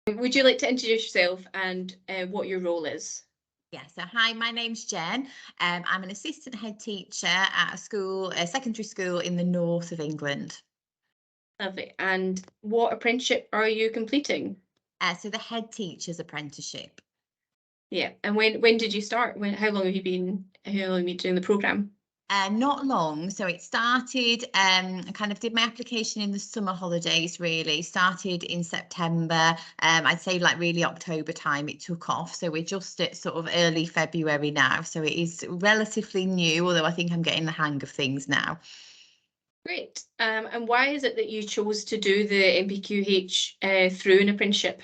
Would you like to introduce yourself and what your role is? Yeah, so hi, my name's Jen. I'm an assistant head teacher at a secondary school in the north of England. Lovely. And what apprenticeship are you completing? So the head teacher's apprenticeship. Yeah. And when did you start? How long have you been doing the program? Not long. So it started, I kind of did my application in the summer holidays, really. Started in September. I'd say like really October time it took off. So we're just at sort of early February now. So it is relatively new, although I think I'm getting the hang of things now. Great. And why is it that you chose to do the NPQH through an apprenticeship?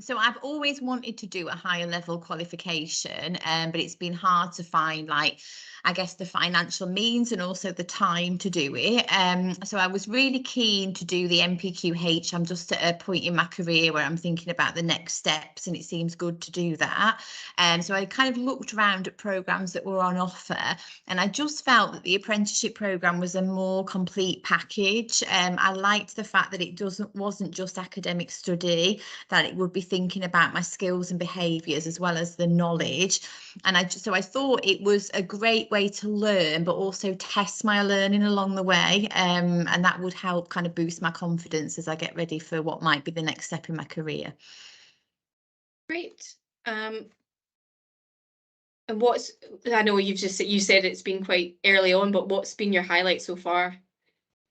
So I've always wanted to do a higher level qualification, but it's been hard to find, like, I guess, the financial means and also the time to do it. So I was really keen to do the NPQH. I'm just at a point in my career where I'm thinking about the next steps, and it seems good to do that. So I kind of looked around at programs that were on offer, and I just felt that the apprenticeship program was a more complete package. I liked the fact that it wasn't just academic study, that it would be thinking about my skills and behaviours as well as the knowledge. And I thought it was a great way to learn, but also test my learning along the way. And that would help kind of boost my confidence as I get ready for what might be the next step in my career. Great. And I know you said it's been quite early on, but what's been your highlight so far?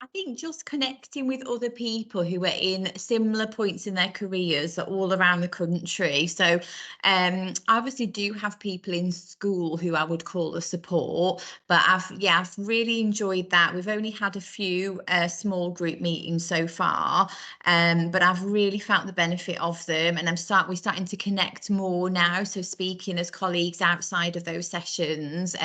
I think just connecting with other people who are in similar points in their careers all around the country. So I obviously do have people in school who I would call a support, but I've really enjoyed that. We've only had a few small group meetings so far, but I've really felt the benefit of them, and we're starting to connect more now. So speaking as colleagues outside of those sessions,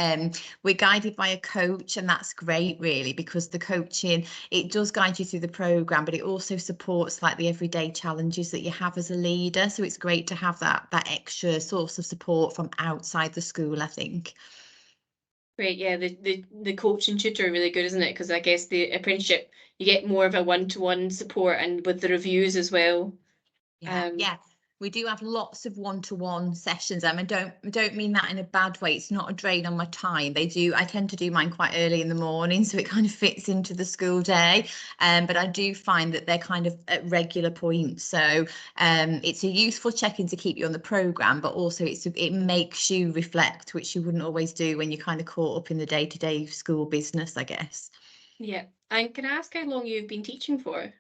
we're guided by a coach, and that's great, really, because the coaching, it does guide you through the program, but it also supports like the everyday challenges that you have as a leader. So it's great to have that extra source of support from outside the school, I think. Great, yeah, the coach and tutor are really good, isn't it? Because I guess the apprenticeship, you get more of a one-to-one support, and with the reviews as well. Yeah, we do have lots of one-to-one sessions. I don't mean that in a bad way. It's not a drain on my time. I tend to do mine quite early in the morning, so it kind of fits into the school day. But I do find that they're kind of at regular points. So it's a useful check-in to keep you on the program, but also it makes you reflect, which you wouldn't always do when you're kind of caught up in the day-to-day school business, I guess. Yeah. And can I ask how long you've been teaching for?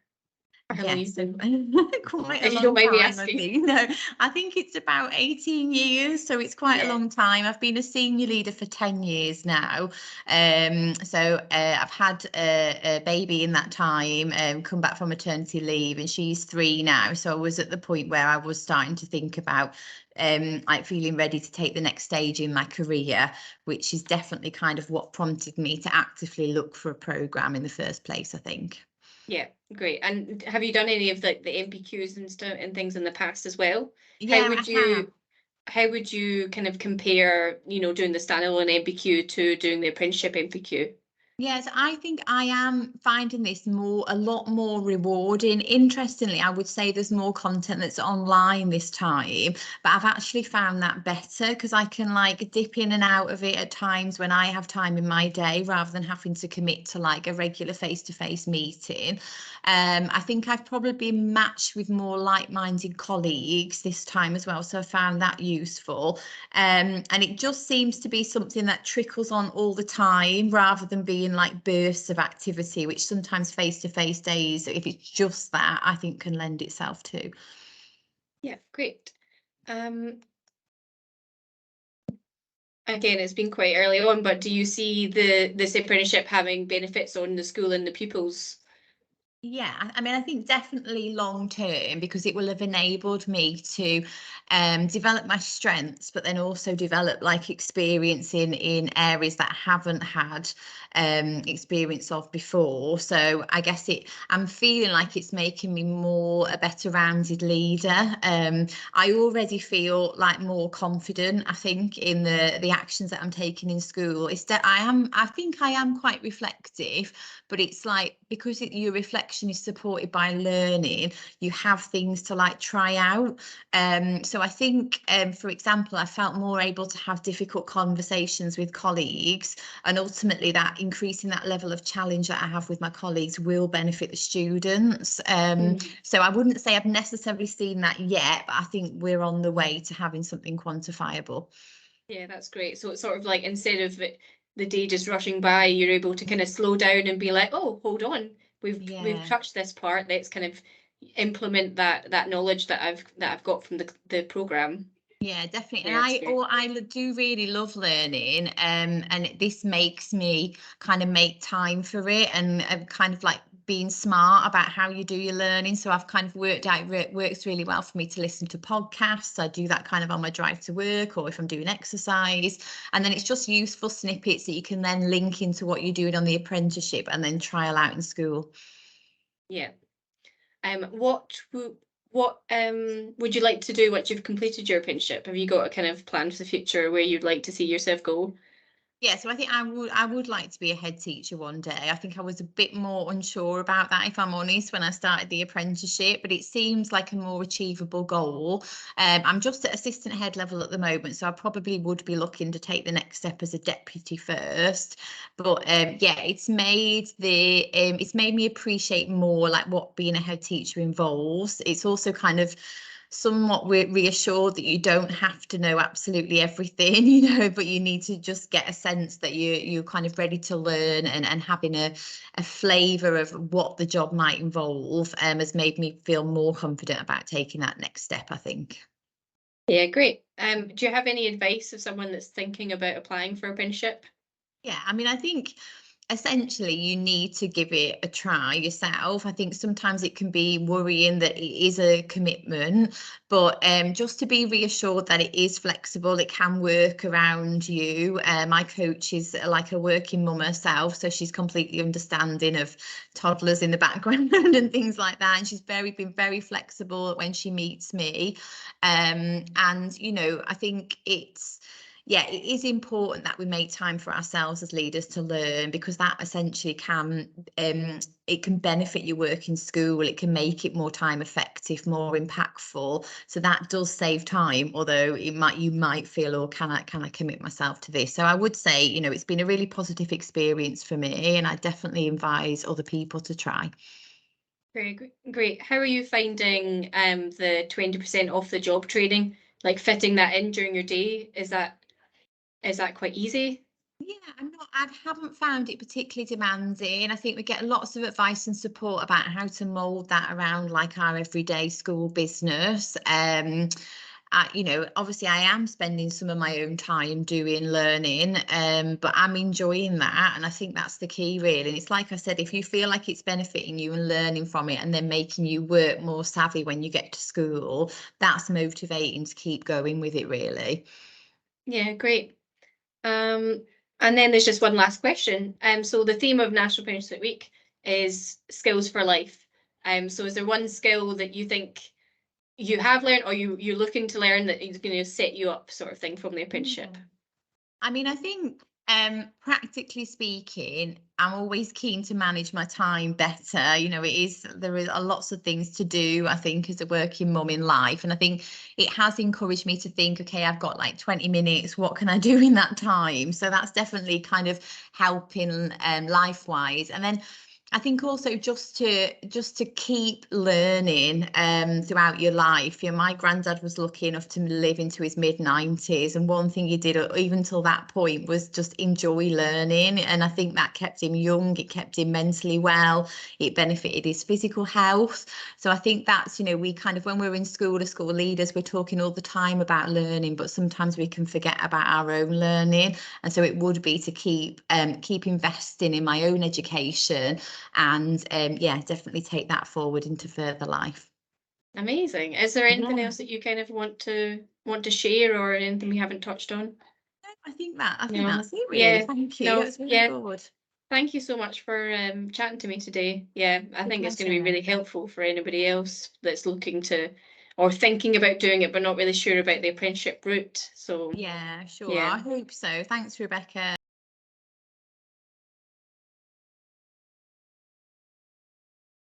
Or how long Yes, you've been, quite a if you don't long mind me time, I asking? think. No, I think it's about 18 years, so it's quite a Yeah. long time. I've been a senior leader for 10 years now. I've had a baby in that time, come back from maternity leave, and she's 3 now. So I was at the point where I was starting to think about like feeling ready to take the next stage in my career, which is definitely kind of what prompted me to actively look for a program in the first place, I think. Yeah, great. And have you done any of the NPQs and stuff and things in the past as well? How Yeah, I would have. you kind of compare, doing the standalone NPQ to doing the apprenticeship NPQ? Yes, I think I am finding this a lot more rewarding. Interestingly, I would say there's more content that's online this time, but I've actually found that better because I can like dip in and out of it at times when I have time in my day rather than having to commit to like a regular face-to-face meeting. I think I've probably been matched with more like-minded colleagues this time as well, so I found that useful. And it just seems to be something that trickles on all the time rather than being like bursts of activity, which sometimes face-to-face days, if it's just that, I think can lend itself to. Yeah, great. Again, it's been quite early on, but do you see this apprenticeship having benefits on the school and the pupils? Yeah, I mean, I think definitely long term, because it will have enabled me to develop my strengths, but then also develop like experience in areas that I haven't had experience of before. So I guess I'm feeling like it's making me a better rounded leader. I already feel like more confident, I think, in the actions that I'm taking in school. I think I am quite reflective, but it's like because your reflection progression is supported by learning, you have things to like try out. So I think, for example, I felt more able to have difficult conversations with colleagues, and ultimately that increasing that level of challenge that I have with my colleagues will benefit the students. So I wouldn't say I've necessarily seen that yet, but I think we're on the way to having something quantifiable. Yeah, that's great. So it's sort of like, instead of the day just rushing by, you're able to kind of slow down and be like, oh, hold on, we've touched this part. Let's kind of implement that knowledge that I've got from the program. Yeah, definitely. Yeah, And I do really love learning, and this makes me kind of make time for it, and kind of like being smart about how you do your learning. So I've kind of worked out it works really well for me to listen to podcasts. I do that kind of on my drive to work, or if I'm doing exercise, and then it's just useful snippets that you can then link into what you're doing on the apprenticeship and then trial out in school. Yeah. What would you like to do once you've completed your apprenticeship? Have you got a kind of plan for the future where you'd like to see yourself go? Yeah, so I think I would like to be a head teacher one day. I think I was a bit more unsure about that, if I'm honest, when I started the apprenticeship, but it seems like a more achievable goal. I'm just at assistant head level at the moment, so I probably would be looking to take the next step as a deputy first. But yeah, it's made me appreciate more like what being a head teacher involves. It's also kind of somewhat reassured that you don't have to know absolutely everything, but you need to just get a sense that you're kind of ready to learn, and having a flavour of what the job might involve has made me feel more confident about taking that next step, I think. Yeah, great. Do you have any advice of someone that's thinking about applying for apprenticeship? Yeah, I mean, I think essentially you need to give it a try yourself. I think sometimes it can be worrying that it is a commitment, but just to be reassured that it is flexible, it can work around you. My coach is like a working mum herself, so she's completely understanding of toddlers in the background and things like that, and she's been very flexible when she meets me. And I think it is important that we make time for ourselves as leaders to learn, because that essentially can it can benefit your work in school. It can make it more time effective, more impactful. So that does save time, although you might feel, oh, can I commit myself to this? So I would say, it's been a really positive experience for me, and I definitely advise other people to try. Very great. How are you finding the 20% off the job training? Like fitting that in during your day? Is that quite easy? Yeah, I haven't found it particularly demanding. I think we get lots of advice and support about how to mold that around like our everyday school business. Obviously I am spending some of my own time doing learning, but I'm enjoying that. And I think that's the key, really. And it's like I said, if you feel like it's benefiting you and learning from it, and then making you work more savvy when you get to school, that's motivating to keep going with it, really. Yeah, great. And then there's just one last question. So the theme of National Apprenticeship Week is skills for life. So is there one skill that you think you have learned, or you're looking to learn, that is going to set you up, sort of thing, from the apprenticeship? I mean, I think practically speaking, I'm always keen to manage my time better. There are lots of things to do, I think, as a working mum in life. And I think it has encouraged me to think, okay, I've got like 20 minutes, what can I do in that time? So that's definitely kind of helping life-wise. And then I think also just to keep learning throughout your life. My granddad was lucky enough to live into his mid-90s, and one thing he did even till that point was just enjoy learning. And I think that kept him young, it kept him mentally well, it benefited his physical health. So I think that's, we kind of, when we're in school as school leaders, we're talking all the time about learning, but sometimes we can forget about our own learning. And so it would be to keep investing in my own education, and definitely take that forward into further life. Amazing. Is there anything else that you kind of want to share, or anything we haven't touched on? I think that's it, really. Yeah. Thank you. No, That's really yeah. good. Thank you so much for chatting to me today. Yeah, I think it's going to be Pleasure. really helpful for anybody else that's looking to, or thinking about doing it but not really sure about the apprenticeship route. So Yeah, sure. yeah. I hope so. Thanks, Rebecca.